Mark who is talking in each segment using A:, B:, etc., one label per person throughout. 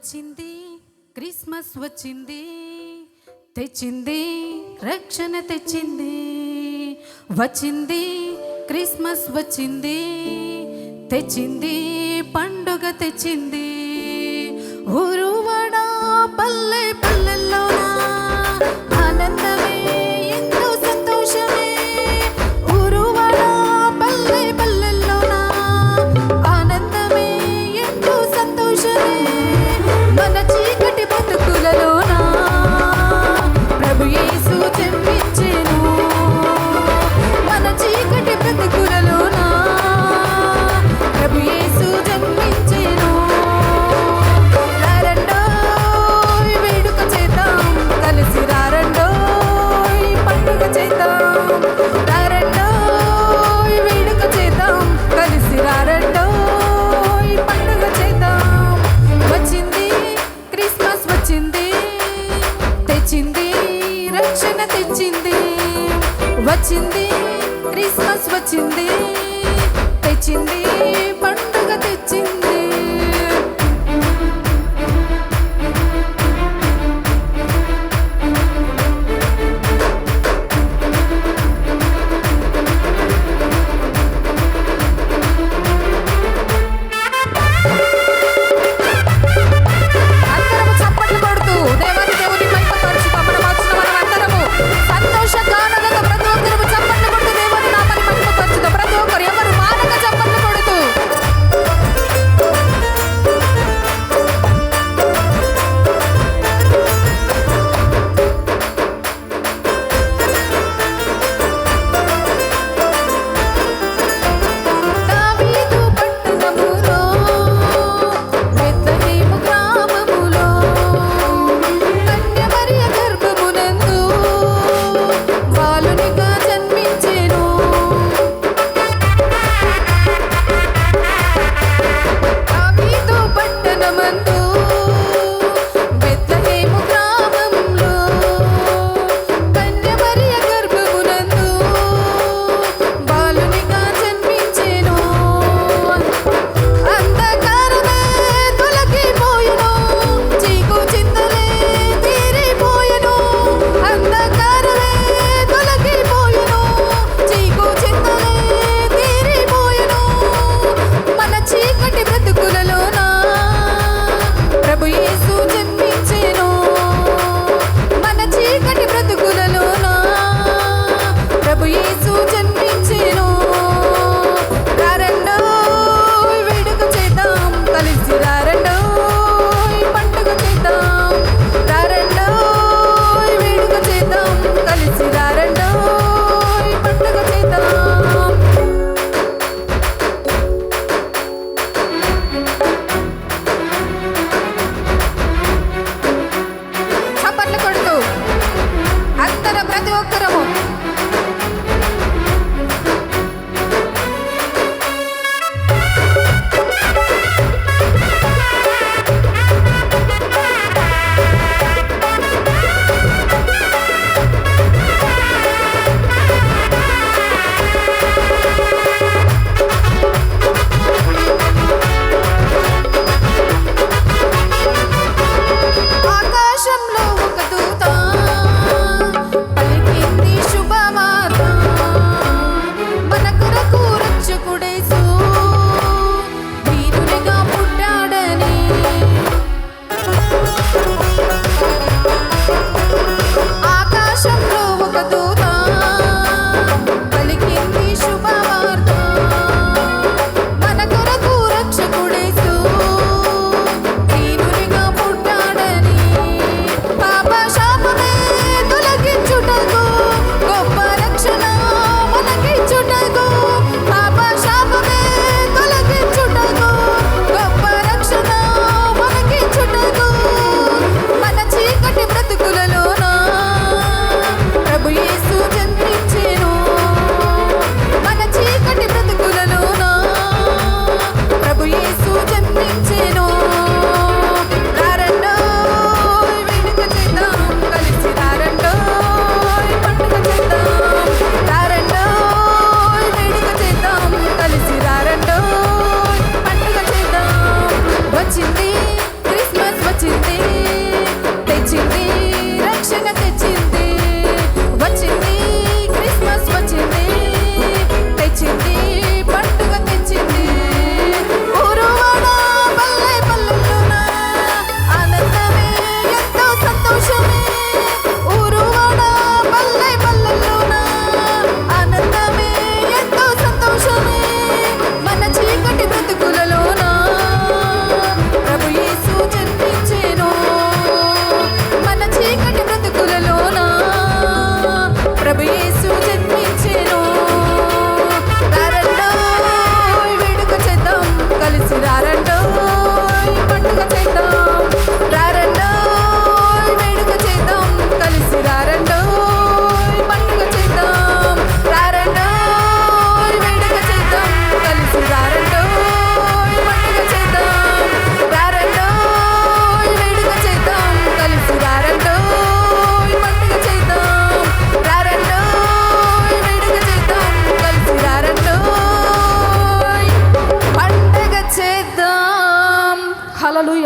A: వచ్చింది క్రిస్మస్ వచ్చింది, తెచ్చింది రక్షణ తెచ్చింది. వచ్చింది క్రిస్మస్ వచ్చింది, తెచ్చింది పండుగ తెచ్చింది. ఊరువాడ పల్లె పల్లెల్లోనా ఆనందమే ఎంతో సంతోషమే. ఊరువాడ పల్లె పల్లెల్లోనా ఆనందమే ఎంతో సంతోషమే. మన చీకటి బతుకులలోనా ప్రభు యేసు జన్మించెను. మన చీకటి బ్రతుకులలోనా ప్రభు యేసు జన్మించెను. రారండోయ్ వేడుక చేద్దాం, కలిసి రారండోయ్ పండుగ చేద్దాం. రారండోయ్ వేడుక చేద్దాం, కలిసి రారండోయ్ పండుగ చేద్దాం. వచ్చింది క్రిస్మస్ వచ్చింది, తెచ్చింది రక్షణ తెచ్చింది. వచ్చింది క్రిస్మస్ వచ్చింది, తెచ్చింది పండుగ తెచ్చింది. అందరము చప్పట్లు కొడుతూ దేవుని మహిమపరచుదాం. మనం వచ్చిన మనం అందరము సంతోష గానాలతో ప్రతి ఒక్కరము చప్పట్లు కొడుతూ దేవుని నామాన్ని మహిమపరచుదాం. ప్రతి ఒక్కరు ఎవరు మానక చప్పట్లు కొడుతూ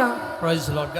A: హల్లెలూయా.
B: Praise lord.